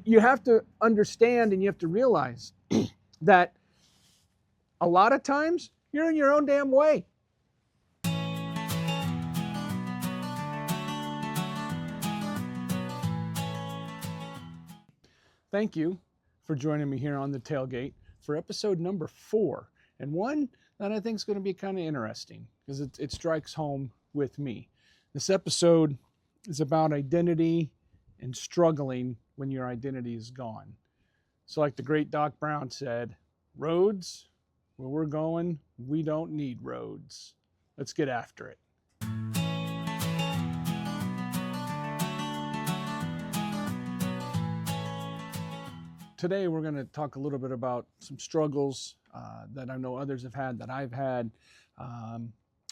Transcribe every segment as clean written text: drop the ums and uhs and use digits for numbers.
You have to understand and you have to realize that a lot of times you're in your own damn way. Thank you for joining me here on the Tailgate for episode number 4, and one that I think is going to be kind of interesting because it strikes home with me. This episode is about identity and struggling when your identity is gone. So, like the great Doc Brown said, roads, where we're going, we don't need roads. Let's get after it. Today, we're going to talk a little bit about some struggles that I know others have had, that I've had,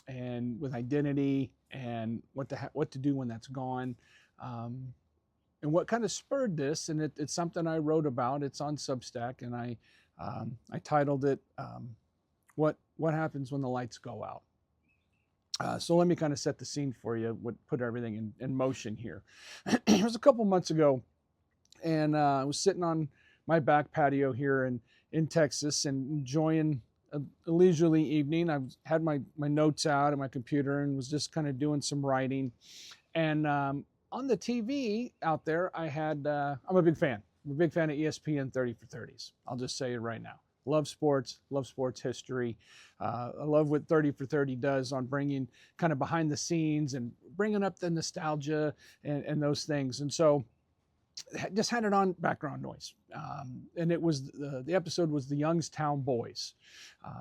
and with identity and what to do when that's gone, and what kind of spurred this. And it's something I wrote about. It's on Substack, and I titled it "What Happens When the Lights Go Out." So let me kind of set the scene for you. Put everything in motion here. It was a couple months ago, and I was sitting on my back patio here in Texas and enjoying a leisurely evening. I had my notes out on my computer and was just kind of doing some writing. And on the TV out there, I had, I'm a big fan. I'm a big fan of ESPN 30 for 30s. I'll just say it right now. Love sports history. I love what 30 for 30 does on bringing kind of behind the scenes and bringing up the nostalgia and those things. And so just had it on background noise. And it was the episode was the Youngstown Boys.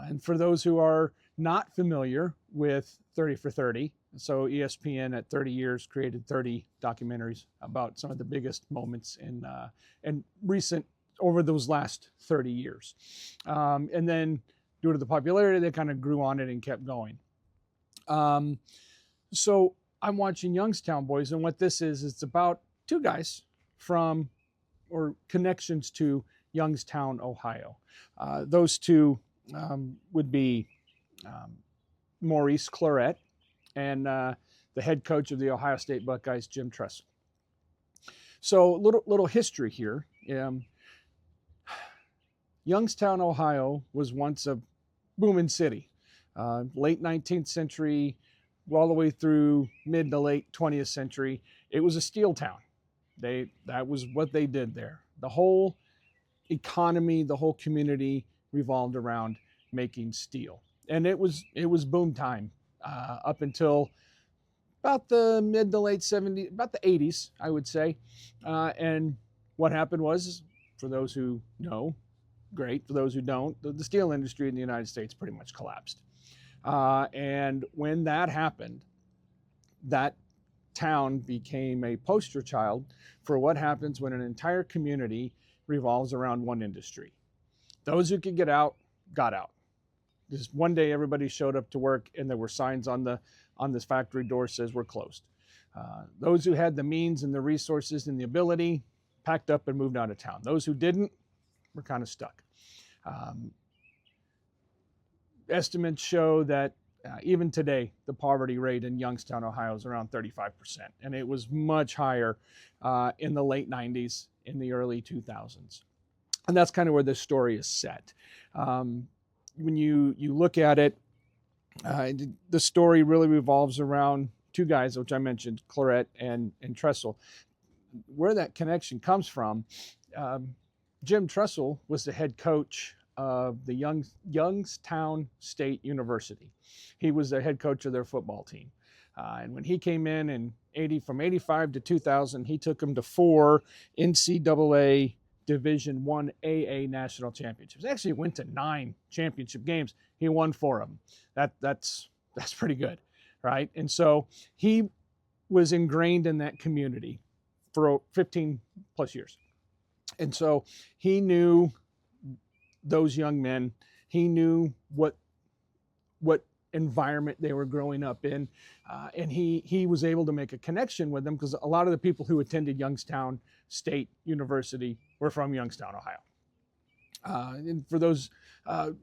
And for those who are not familiar with 30 for 30, so ESPN at 30 years created 30 documentaries about some of the biggest moments in recent, over those last 30 years. And then due to the popularity, they kind of grew on it and kept going. So I'm watching Youngstown Boys, and what this is, it's about two guys from, or connections to, Youngstown, Ohio. Those two would be Maurice Clarett and the head coach of the Ohio State Buckeyes, Jim Tressel. So little history here. Youngstown, Ohio was once a booming city. Late 19th century, all the way through mid to late 20th century, it was a steel town. That was what they did there. The whole economy, the whole community revolved around making steel, and it was boom time up until about the mid to late 70s, about the 80s, I would say. And what happened was, for those who know, great. For those who don't, the steel industry in the United States pretty much collapsed. And when that happened, that town became a poster child for what happens when an entire community revolves around one industry. Those who could get out, got out. Just one day, everybody showed up to work, and there were signs on this factory door says we're closed. Those who had the means and the resources and the ability packed up and moved out of town. Those who didn't were kind of stuck. Estimates show that even today, the poverty rate in Youngstown, Ohio is around 35%. And it was much higher in the late 90s, in the early 2000s. And that's kind of where this story is set. When you look at it, the story really revolves around two guys, which I mentioned, Clarett and Tressel. Where that connection comes from, Jim Tressel was the head coach of the Youngstown State University. He was the head coach of their football team. And when he came in from 85 to 2000, he took them to 4 NCAA Division I AA national championships. Actually went to 9 championship games. He won 4 of them. That's pretty good, right? And so he was ingrained in that community for 15 plus years. And so he knew those young men. He knew what environment they were growing up in, and he was able to make a connection with them, because a lot of the people who attended Youngstown State University were from Youngstown, Ohio. And for those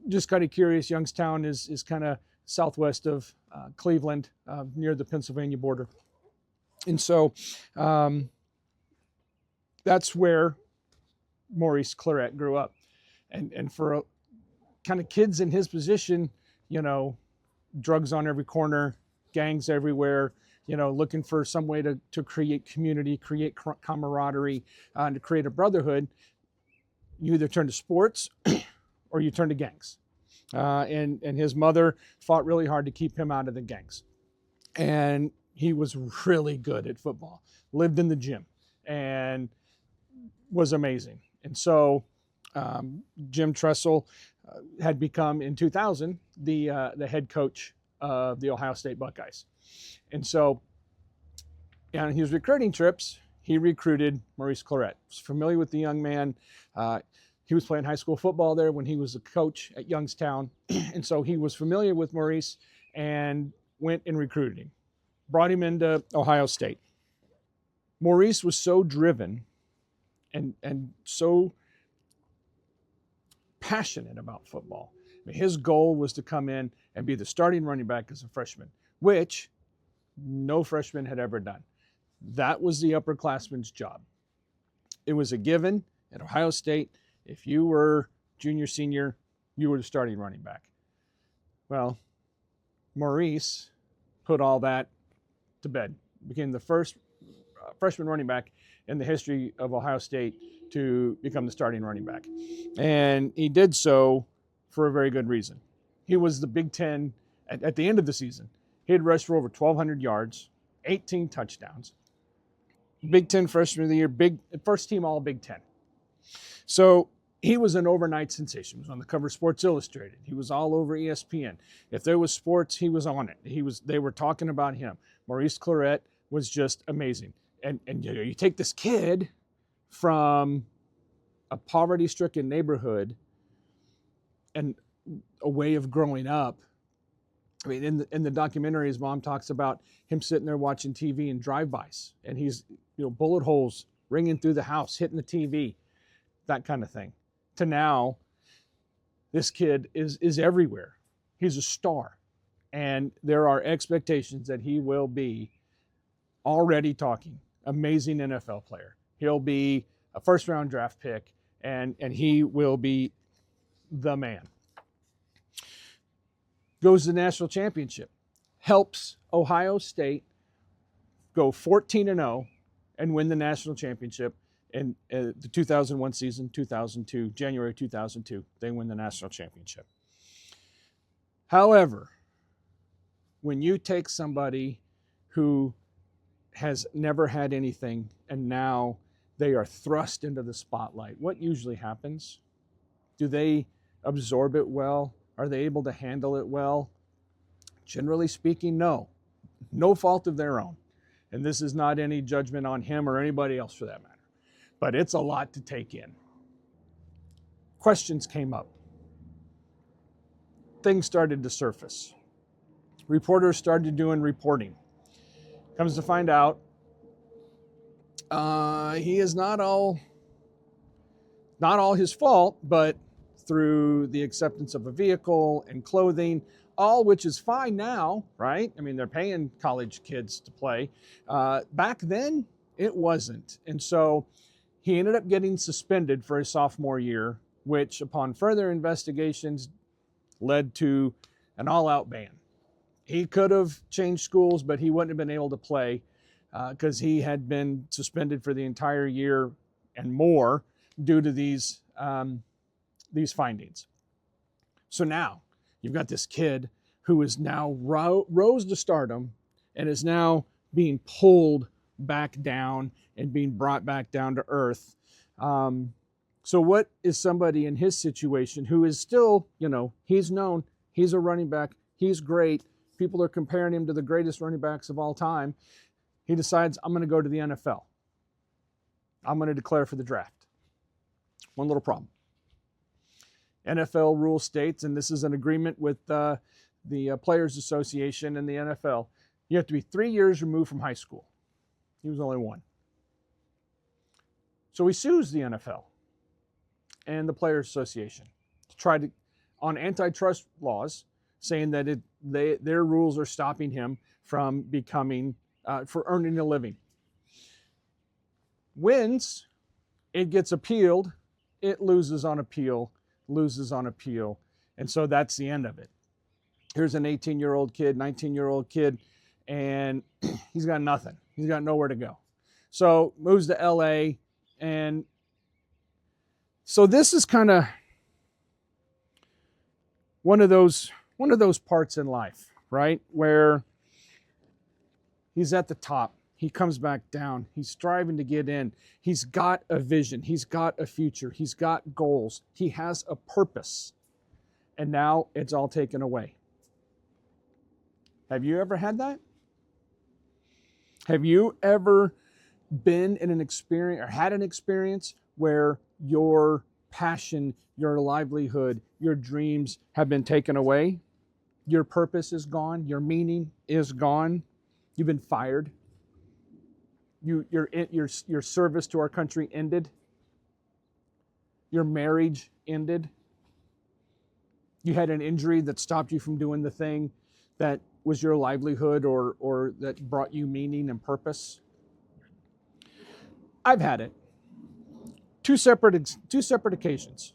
just kind of curious, Youngstown is kind of southwest of Cleveland, near the Pennsylvania border. And so that's where Maurice Clarett grew up. And for kind of kids in his position, you know, drugs on every corner, gangs everywhere, you know, looking for some way to create community, create camaraderie, and to create a brotherhood, you either turn to sports or you turn to gangs. And his mother fought really hard to keep him out of the gangs. And he was really good at football, lived in the gym, and was amazing. And so Jim Tressel had become, in 2000, the head coach of the Ohio State Buckeyes. And so on his recruiting trips, he recruited Maurice Clarett. Was familiar with the young man. He was playing high school football there when he was a coach at Youngstown. And so he was familiar with Maurice and went and recruited him. Brought him into Ohio State. Maurice was so driven and so passionate about football. I mean, his goal was to come in and be the starting running back as a freshman, which no freshman had ever done. That was the upperclassman's job. It was a given at Ohio State. If you were junior, senior, you were the starting running back. Well, Maurice put all that to bed. Became the first freshman running back in the history of Ohio State to become the starting running back. And he did so for a very good reason. He was the Big Ten, at the end of the season, he had rushed for over 1,200 yards, 18 touchdowns. Big Ten Freshman of the Year, first team All Big Ten. So he was an overnight sensation. He was on the cover of Sports Illustrated. He was all over ESPN. If there was sports, he was on it. They were talking about him. Maurice Clarett was just amazing. And you know, you take this kid from a poverty-stricken neighborhood and a way of growing up. I mean, in the documentary, his mom talks about him sitting there watching TV and drive-bys, and he's, you know, bullet holes ringing through the house, hitting the TV, that kind of thing. To now, this kid is everywhere. He's a star, and there are expectations that he will be, already talking, amazing NFL player. He'll be a first-round draft pick, and he will be the man. Goes to the national championship, helps Ohio State go 14-0 and win the national championship in the 2001 season, 2002, January 2002. They win the national championship. However, when you take somebody who has never had anything and now they are thrust into the spotlight, what usually happens? Do they absorb it well? Are they able to handle it well? Generally speaking, no. No fault of their own. And this is not any judgment on him or anybody else for that matter. But it's a lot to take in. Questions came up. Things started to surface. Reporters started doing reporting. Comes to find out, he is not all his fault, but through the acceptance of a vehicle and clothing, all which is fine now, right? I mean, they're paying college kids to play. Back then, it wasn't. And so he ended up getting suspended for his sophomore year, which upon further investigations led to an all-out ban. He could have changed schools, but he wouldn't have been able to play because he had been suspended for the entire year and more due to these findings. So now you've got this kid who is now rose to stardom and is now being pulled back down and being brought back down to earth. So what is somebody in his situation who is still, you know, he's known, he's a running back, he's great. People are comparing him to the greatest running backs of all time. He decides, I'm going to go to the NFL. I'm going to declare for the draft. One little problem. NFL rule states, and this is an agreement with the Players Association and the NFL, you have to be 3 years removed from high school. He was only 1. So he sues the NFL and the Players Association to try to, on antitrust laws, saying that their rules are stopping him from becoming, for earning a living. Wins, it gets appealed it loses on appeal, loses on appeal. And so that's the end of it. Here's an 18-year-old kid, 19-year-old kid, and he's got nothing. He's got nowhere to go. So moves to LA. And so this is kind of one of those parts in life, right? Where he's at the top. He comes back down. He's striving to get in. He's got a vision. He's got a future. He's got goals. He has a purpose. And now it's all taken away. Have you ever had that? Have you ever been in an experience or had an experience where your passion, your livelihood, your dreams have been taken away? Your purpose is gone. Your meaning is gone. You've been fired. Your service to our country ended. Your marriage ended. You had an injury that stopped you from doing the thing that was your livelihood or that brought you meaning and purpose. I've had it. Two separate occasions.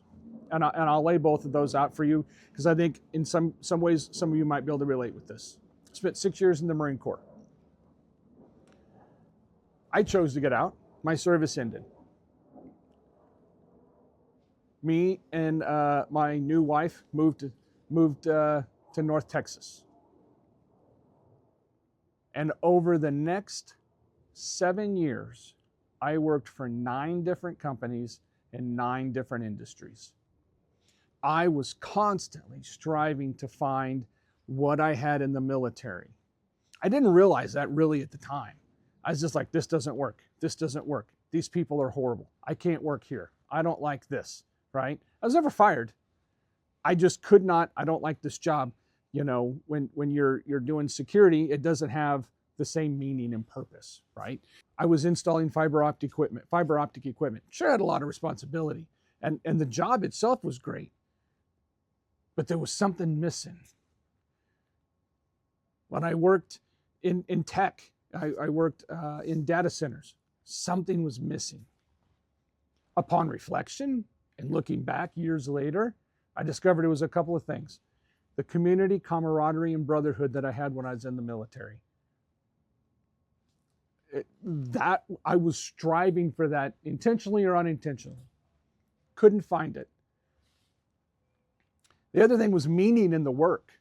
And I'll lay both of those out for you because I think in some ways some of you might be able to relate with this. I spent 6 years in the Marine Corps. I chose to get out. My service ended. Me and my new wife moved to North Texas. And over the next 7 years, I worked for 9 different companies in 9 different industries. I was constantly striving to find what I had in the military. I didn't realize that really at the time. I was just like, this doesn't work. This doesn't work. These people are horrible. I can't work here. I don't like this, right? I was never fired. I just could not, I don't like this job. You know, when you're doing security, it doesn't have the same meaning and purpose, right? I was installing fiber optic equipment. Sure, I had a lot of responsibility. And the job itself was great. But there was something missing. When I worked in tech, I worked in data centers. Something was missing. Upon reflection and looking back years later, I discovered it was a couple of things. The community, camaraderie, and brotherhood that I had when I was in the military. That I was striving for that intentionally or unintentionally. Couldn't find it. The other thing was meaning in the work.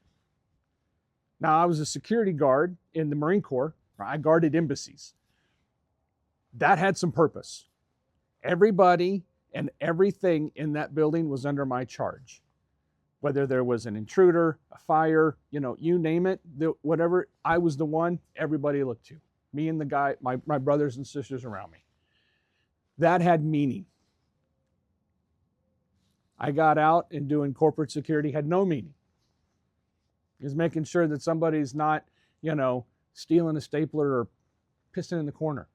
Now, I was a security guard in the Marine Corps. I guarded embassies. That had some purpose. Everybody and everything in that building was under my charge. Whether there was an intruder, a fire, you name it, whatever, I was the one everybody looked to. Me and the guy, my brothers and sisters around me. That had meaning. I got out and doing corporate security had no meaning. It was making sure that somebody's not, stealing a stapler or pissing in the corner.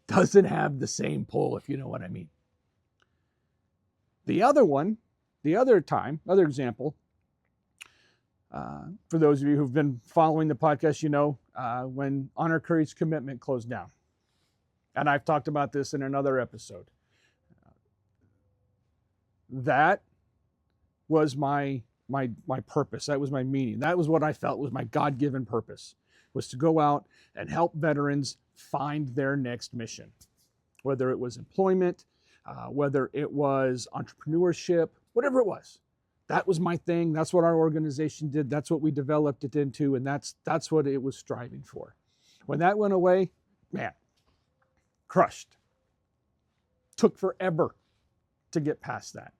Doesn't have the same pull, if you know what I mean. The other example, for those of you who've been following the podcast, when Honor, Courage, Commitment closed down. And I've talked about this in another episode. That was my purpose. That was my meaning. That was what I felt was my God-given purpose, was to go out and help veterans find their next mission, whether it was employment, whether it was entrepreneurship, whatever it was. That was my thing. That's what our organization did. That's what we developed it into, and that's what it was striving for. When that went away, man, crushed. Took forever to get past that.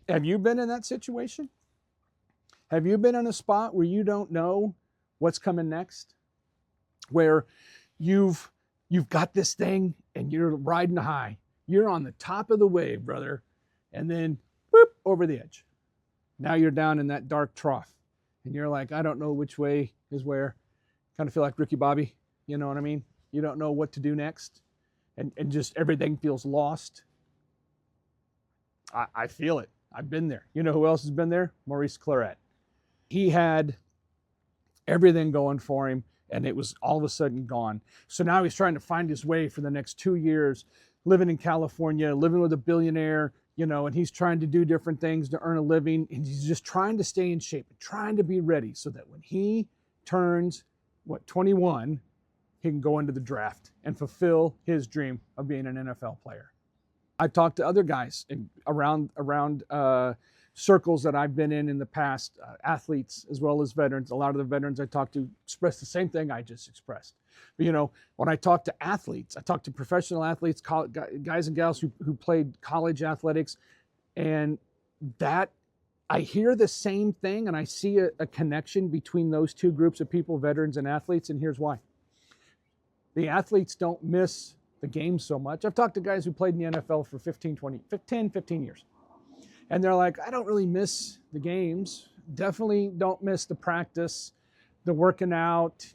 Have you been in that situation? Have you been in a spot where you don't know what's coming next? Where you've got this thing and you're riding high. You're on the top of the wave, brother. And then, whoop, over the edge. Now you're down in that dark trough. And you're like, I don't know which way is where. Kind of feel like Ricky Bobby. You know what I mean? You don't know what to do next. And just everything feels lost. I feel it. I've been there. You know who else has been there? Maurice Clarett. He had everything going for him. and it was all of a sudden gone. So now he's trying to find his way for the next 2 years, living in California, living with a billionaire, and he's trying to do different things to earn a living, and he's just trying to stay in shape, trying to be ready so that when he turns, 21, he can go into the draft and fulfill his dream of being an NFL player. I talked to other guys around circles that I've been in the past, athletes as well as veterans. A lot of the veterans I talked to expressed the same thing I just expressed. But, when I talk to athletes, I talk to professional athletes, guys and gals who played college athletics, and that I hear the same thing, and I see a connection between those two groups of people, veterans and athletes, and here's why. The athletes don't miss the game so much. I've talked to guys who played in the NFL for 15 years. And they're like, I don't really miss the games. Definitely don't miss the practice, the working out,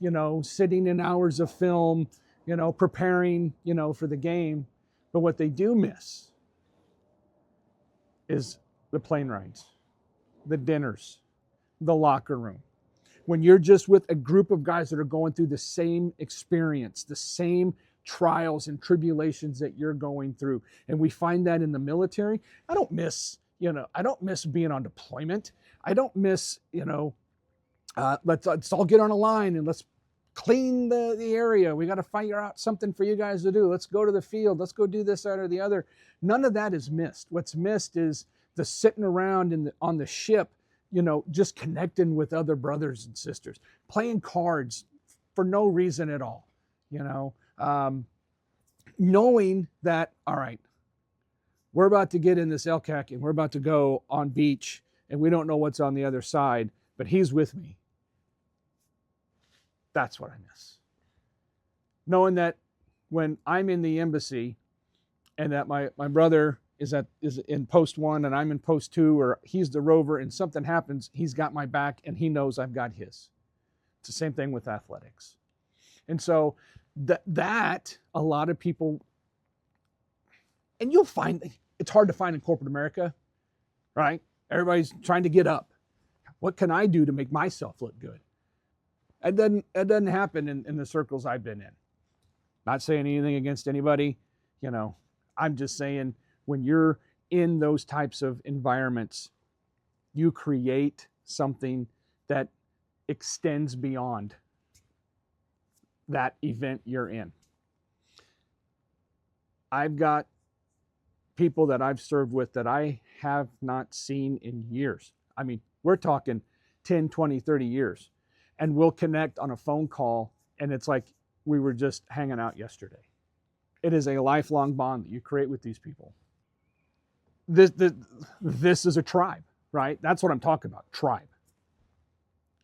sitting in hours of film, preparing, for the game. But what they do miss is the plane rides, the dinners, the locker room. When you're just with a group of guys that are going through the same experience, the same trials and tribulations that you're going through. And we find that in the military. I don't miss being on deployment. I don't miss, let's all get on a line and let's clean the area. We got to figure out something for you guys to do. Let's go to the field. Let's go do this, that, or the other. None of that is missed. What's missed is the sitting around on the ship, just connecting with other brothers and sisters, playing cards for no reason at all, knowing that, all right, we're about to get in this LCAC and we're about to go on beach and we don't know what's on the other side, but he's with me. That's what I miss. Knowing that when I'm in the embassy and that my brother is in post 1 and I'm in post 2, or he's the rover and something happens, he's got my back and he knows I've got his. It's the same thing with athletics. And so that a lot of people, and you'll find it's hard to find in corporate America, right? Everybody's trying to get up. What can I do to make myself look good? It doesn't happen in the circles I've been in. Not saying anything against anybody, I'm just saying when you're in those types of environments, you create something that extends beyond that event you're in. I've got people that I've served with that I have not seen in years. I mean, we're talking 10, 20, 30 years. And we'll connect on a phone call, and it's like we were just hanging out yesterday. It is a lifelong bond that you create with these people. This is a tribe, right? That's what I'm talking about, tribe.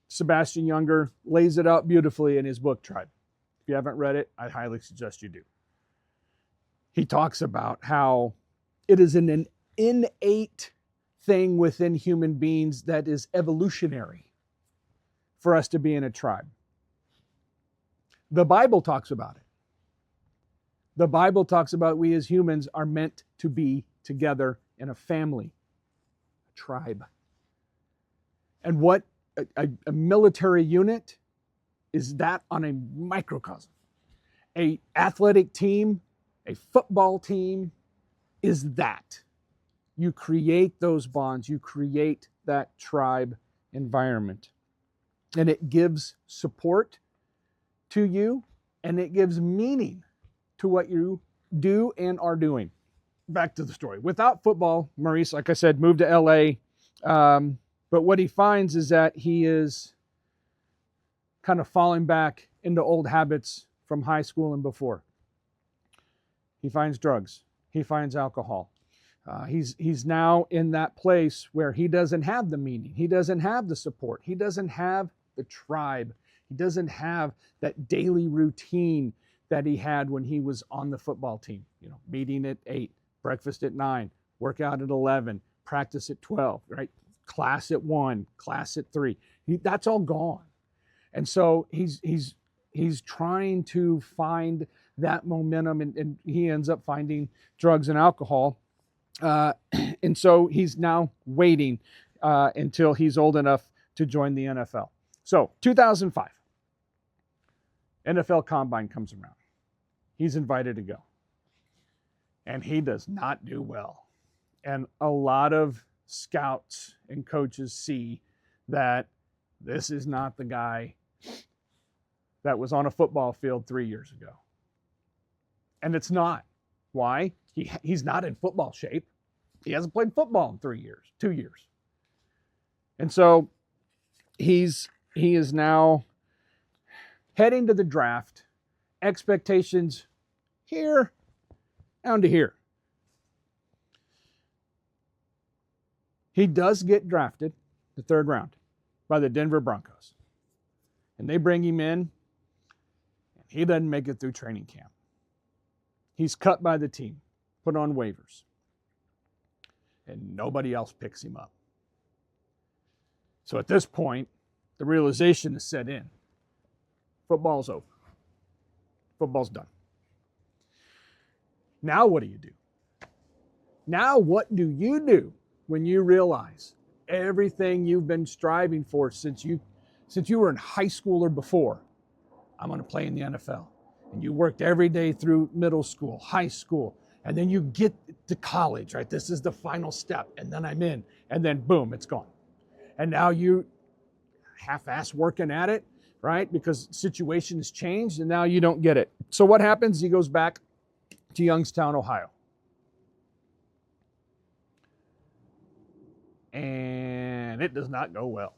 Sebastian Junger lays it out beautifully in his book, Tribe. If you haven't read it, I highly suggest you do. He talks about how it is an innate thing within human beings that is evolutionary for us to be in a tribe. The Bible talks about it. The Bible talks about we as humans are meant to be together in a family, a tribe. And what a military unit is that on a microcosm. A athletic team, a football team is that. You create those bonds, you create that tribe environment. And it gives support to you, and it gives meaning to what you do and are doing. Back to the story. Without football, Maurice, like I said, moved to LA. But what he finds is that he is kind of falling back into old habits from high school and before. He finds drugs. He finds alcohol. He's now in that place where he doesn't have the meaning. He doesn't have the support. He doesn't have the tribe. He doesn't have that daily routine that he had when he was on the football team. Meeting at 8, breakfast at 9, workout at 11, practice at 12, right? Class at 1, class at 3. That's all gone. And so he's trying to find that momentum, and he ends up finding drugs and alcohol. And so he's now waiting until he's old enough to join the NFL. So 2005, NFL Combine comes around. He's invited to go. And he does not do well. And a lot of scouts and coaches see that this is not the guy that was on a football field 3 years ago. And it's not. Why? He's not in football shape. He hasn't played football in 3 years, 2 years. And so he is now heading to the draft. Expectations here down to here. He does get drafted the 3rd round by the Denver Broncos. And they bring him in, and he doesn't make it through training camp. He's cut by the team, put on waivers, and nobody else picks him up. So at this point, the realization is set in. Football's over. Football's done. Now what do you do? Now what do you do when you realize everything you've been striving for since you were in high school or before? I'm going to play in the NFL. And you worked every day through middle school, high school, and then you get to college, right? This is the final step, and then I'm in, and then boom, it's gone. And now you half-ass working at it, right? Because situation has changed, and now you don't get it. So what happens? He goes back to Youngstown, Ohio. And it does not go well.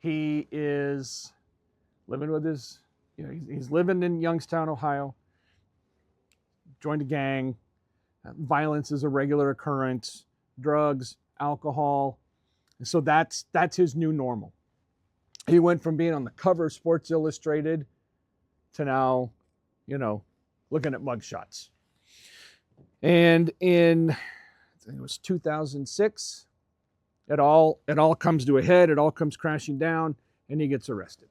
He is living with his, he's living in Youngstown, Ohio, joined a gang. Violence is a regular occurrence, drugs, alcohol. And so that's his new normal. He went from being on the cover of Sports Illustrated to now, looking at mugshots. And in, I think it was 2006, it all comes to a head, it all comes crashing down, and he gets arrested.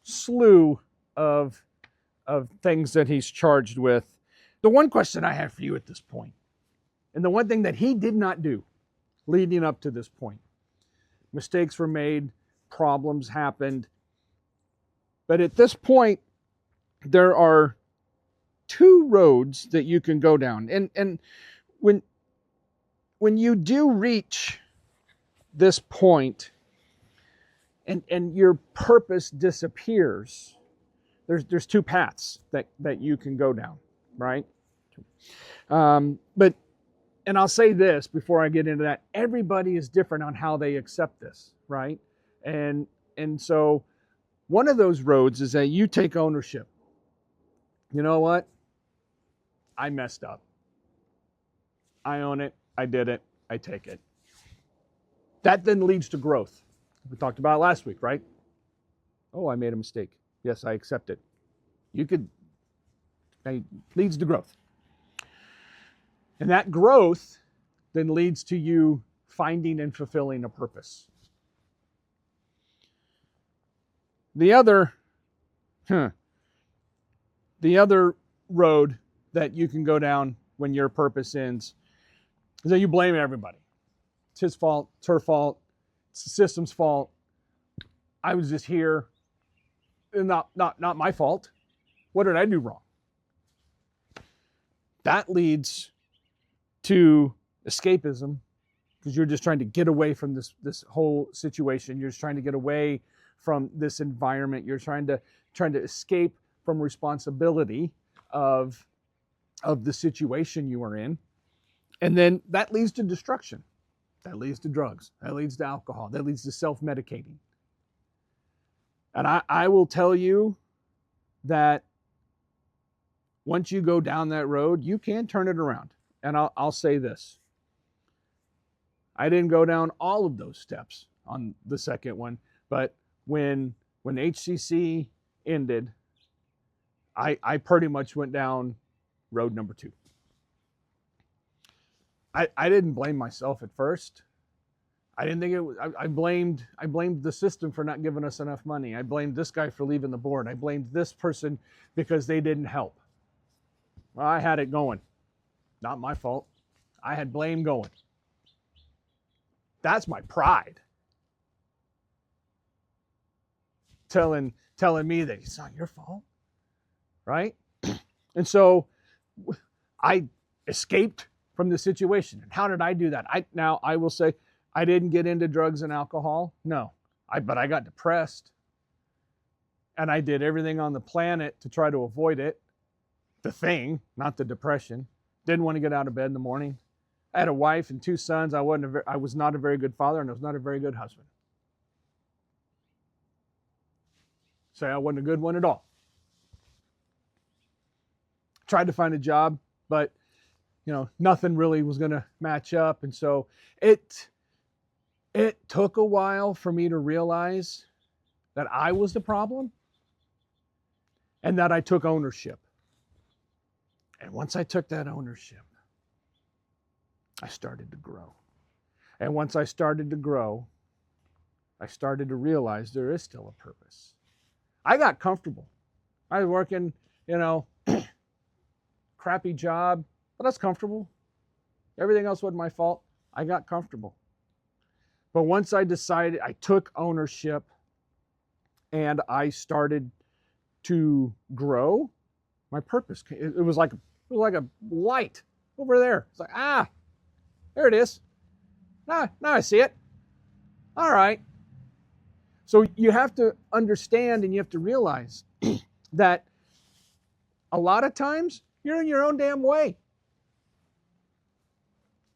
Slew of things that he's charged with. The one question I have for you at this point, and the one thing that he did not do leading up to this point, mistakes were made, problems happened, but at this point, there are 2 roads that you can go down. And when you do reach this point and your purpose disappears, there's 2 paths that you can go down, right? And I'll say this before I get into that, everybody is different on how they accept this, right? And so one of those roads is that you take ownership. You know what? I messed up. I own it. I did it. I take it. That then leads to growth. We talked about it last week, right? Oh, I made a mistake. Yes, I accept it. It leads to growth. And that growth then leads to you finding and fulfilling a purpose. The other road that you can go down when your purpose ends is that you blame everybody. It's his fault, it's her fault, it's the system's fault. I was just here, and not my fault. What did I do wrong? That leads to escapism, because you're just trying to get away from this whole situation. You're just trying to get away from this environment. You're trying to escape from responsibility of the situation you are in. And then that leads to destruction. That leads to drugs. That leads to alcohol. That leads to self-medicating. And I will tell you that once you go down that road, you can turn it around. And I'll say this. I didn't go down all of those steps on the second one, but when HCC ended, I pretty much went down road number 2. I didn't blame myself at first. I didn't think it was. I blamed the system for not giving us enough money. I blamed this guy for leaving the board. I blamed this person because they didn't help. Well, I had it going. Not my fault. I had blame going. That's my pride. telling me that it's not your fault, right? And so I escaped from the situation. And how did I do that? Now I will say I didn't get into drugs and alcohol. No, but I got depressed. And I did everything on the planet to try to avoid it. The thing, not the depression. Didn't want to get out of bed in the morning. I had a wife and 2 sons. I was not a very good father, and I was not a very good husband. So I wasn't a good one at all. Tried to find a job, but nothing really was going to match up. And so it took a while for me to realize that I was the problem and that I took ownership. And once I took that ownership, I started to grow. And once I started to grow, I started to realize there is still a purpose. I got comfortable. I was working, crappy job, but that's comfortable. Everything else wasn't my fault. I got comfortable. But once I decided, I took ownership and I started to grow, my purpose, it was like a light over there. It's like, there it is. Now I see it. All right. So you have to understand and you have to realize that a lot of times you're in your own damn way.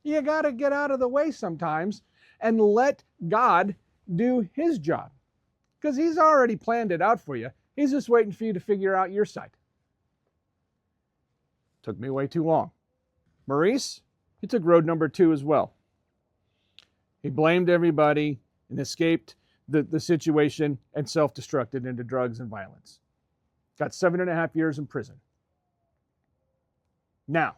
You got to get out of the way sometimes and let God do his job, because he's already planned it out for you. He's just waiting for you to figure out your side. Took me way too long. Maurice, he took road number 2 as well. He blamed everybody and escaped the situation and self-destructed into drugs and violence. Got 7.5 years in prison. Now,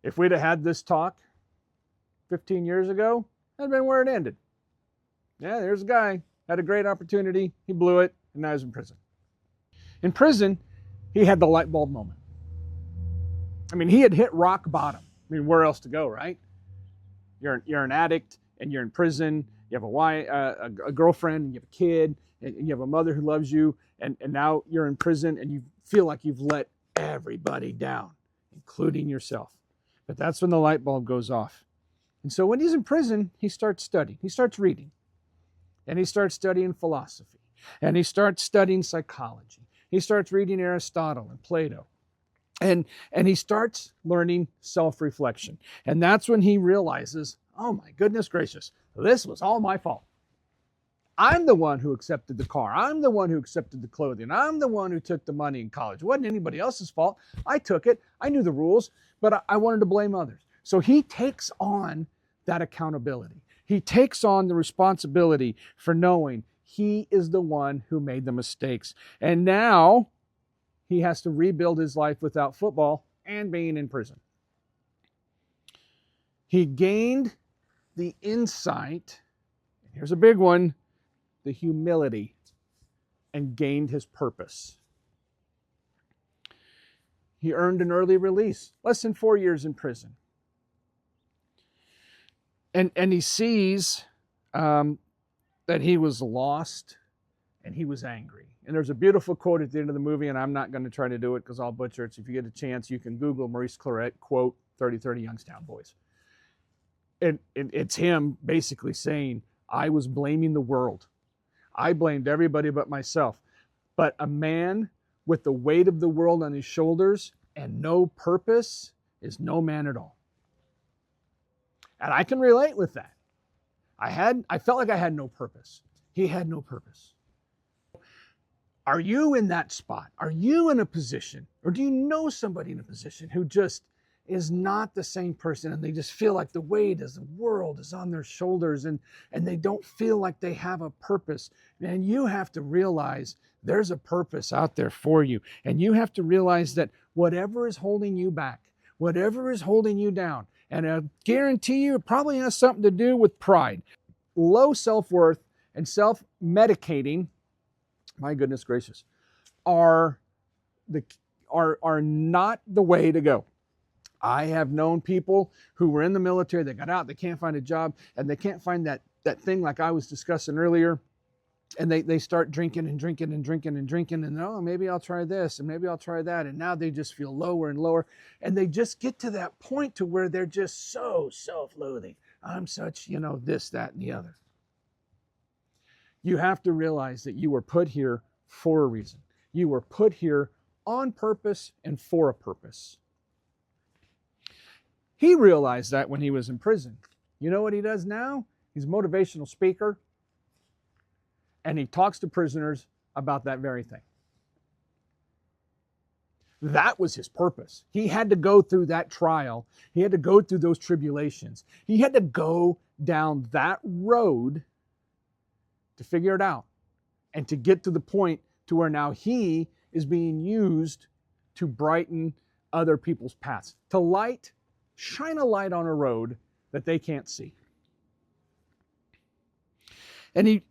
if we'd have had this talk 15 years ago, that'd been where it ended. Yeah, there's a guy, had a great opportunity, he blew it, and now he's in prison. In prison, he had the light bulb moment. I mean, he had hit rock bottom. I mean, where else to go, right? You're an addict, and you're in prison. You have a wife, a girlfriend, and you have a kid, and you have a mother who loves you, and now you're in prison, and you feel like you've let everybody down, including yourself. But that's when the light bulb goes off. And so when he's in prison, he starts studying. He starts reading. And he starts studying philosophy. And he starts studying psychology. He starts reading Aristotle and Plato. And he starts learning self-reflection. And that's when he realizes, oh my goodness gracious, this was all my fault. I'm the one who accepted the car. I'm the one who accepted the clothing. I'm the one who took the money in college. It wasn't anybody else's fault. I took it. I knew the rules, but I wanted to blame others. So he takes on that accountability. He takes on the responsibility for knowing he is the one who made the mistakes. And now he has to rebuild his life without football and being in prison. He gained the insight, here's a big one, the humility, and gained his purpose. He earned an early release, less than 4 years in prison. And he sees that he was lost and he was angry. And there's a beautiful quote at the end of the movie, and I'm not going to try to do it because I'll butcher it. So if you get a chance, you can Google Maurice Clarett, quote, 3030 Youngstown Boys. And it's him basically saying, I was blaming the world. I blamed everybody but myself. But a man with the weight of the world on his shoulders and no purpose is no man at all. And I can relate with that. I felt like I had no purpose. He had no purpose. Are you in that spot? Are you in a position, or do you know somebody in a position who just is not the same person, and they just feel like the weight of the world is on their shoulders, and they don't feel like they have a purpose? And you have to realize there's a purpose out there for you. And you have to realize that whatever is holding you back, whatever is holding you down, and I guarantee you it probably has something to do with pride, low self-worth, and self-medicating, my goodness gracious, are not the way to go. I have known people who were in the military, they got out, they can't find a job, and they can't find that that thing like I was discussing earlier, and they start drinking and drinking and drinking and drinking, and oh, maybe I'll try this and maybe I'll try that, and now they just feel lower and lower, and they just get to that point to where they're just so self-loathing. I'm such, this, that, and the other. You have to realize that you were put here for a reason. You were put here on purpose and for a purpose. He realized that when he was in prison. You know what he does now? He's a motivational speaker, and he talks to prisoners about that very thing. That was his purpose. He had to go through that trial. He had to go through those tribulations. He had to go down that road to figure it out and to get to the point to where now he is being used to brighten other people's paths, to shine a light on a road that they can't see. And he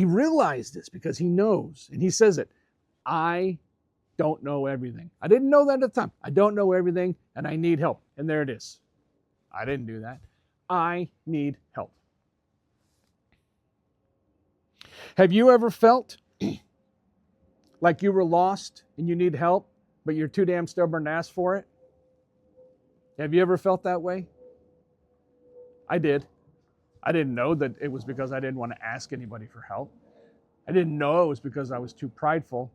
realized this because he knows, and he says it, I don't know everything. I didn't know that at the time. I don't know everything, and I need help. And there it is. I didn't do that. I need help. Have you ever felt like you were lost and you need help, but you're too damn stubborn to ask for it? Have you ever felt that way? I did. I didn't know that it was because I didn't want to ask anybody for help. I didn't know it was because I was too prideful.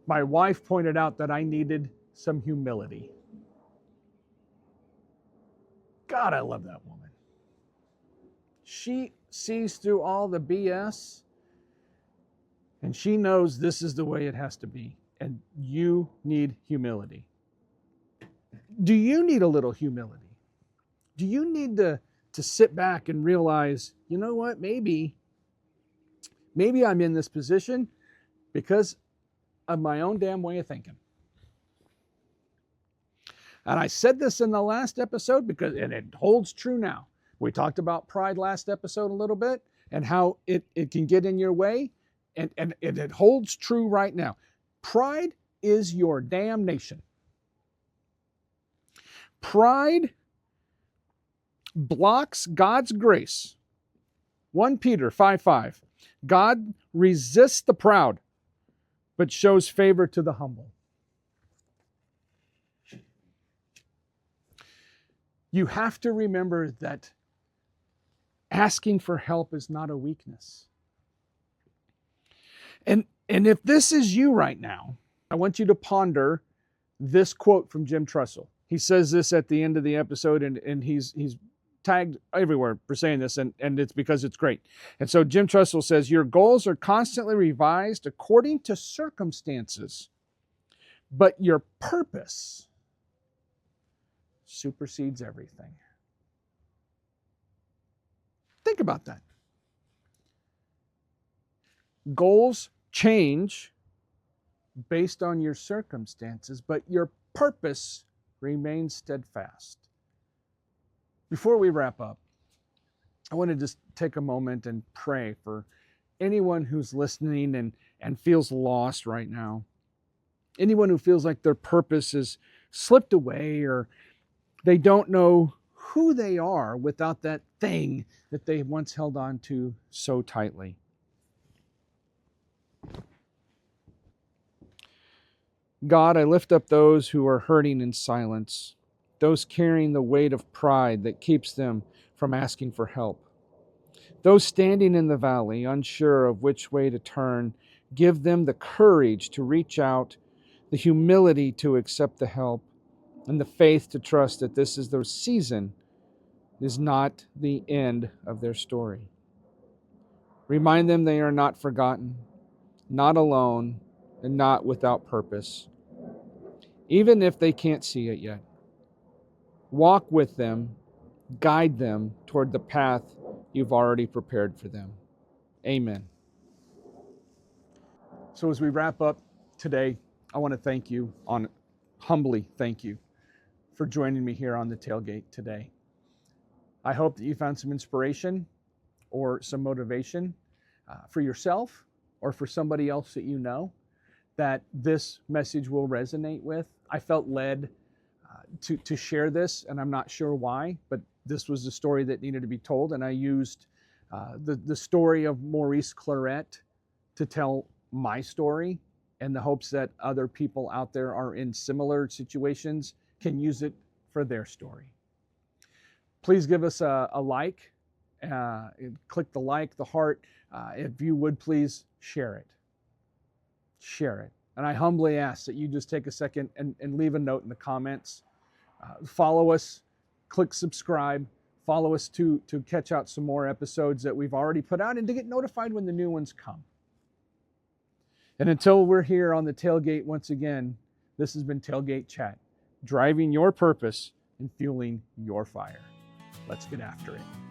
My wife pointed out that I needed some humility. God, I love that woman. She sees through all the BS, and she knows this is the way it has to be. And you need humility. Do you need a little humility? Do you need to sit back and realize, you know what, maybe I'm in this position because of my own damn way of thinking. And I said this in the last episode and it holds true now. We talked about pride last episode a little bit and how it can get in your way, and it holds true right now. Pride is your damnation. Pride blocks God's grace. 1 Peter 5:5. God resists the proud, but shows favor to the humble. You have to remember that asking for help is not a weakness. And if this is you right now, I want you to ponder this quote from Jim Trussell. He says this at the end of the episode, and he's tagged everywhere for saying this, and it's because it's great. And so Jim Trussell says, your goals are constantly revised according to circumstances, but your purpose supersedes everything. Think about that. Goals change based on your circumstances, but your purpose remains steadfast. Before we wrap up, I want to just take a moment and pray for anyone who's listening and feels lost right now. Anyone who feels like their purpose has slipped away, or they don't know who they are without that thing that they once held on to so tightly. God, I lift up those who are hurting in silence, those carrying the weight of pride that keeps them from asking for help. Those standing in the valley, unsure of which way to turn, give them the courage to reach out, the humility to accept the help, and the faith to trust that this is their season, is not the end of their story. Remind them they are not forgotten, not alone, and not without purpose, even if they can't see it yet. Walk with them, guide them toward the path you've already prepared for them. Amen. So as we wrap up today, I want to humbly thank you for joining me here on the Tailgate today. I hope that you found some inspiration or some motivation for yourself or for somebody else that you know that this message will resonate with. I felt led to share this, and I'm not sure why, but this was the story that needed to be told, and I used the story of Maurice Clarett to tell my story, in the hopes that other people out there are in similar situations can use it for their story. Please give us a like. Click the like, the heart. If you would, please share it. Share it. And I humbly ask that you just take a second and leave a note in the comments. Follow us. Click subscribe. Follow us to catch out some more episodes that we've already put out and to get notified when the new ones come. And until we're here on the tailgate once again, this has been Tailgate Chat, driving your purpose and fueling your fire. Let's get after it.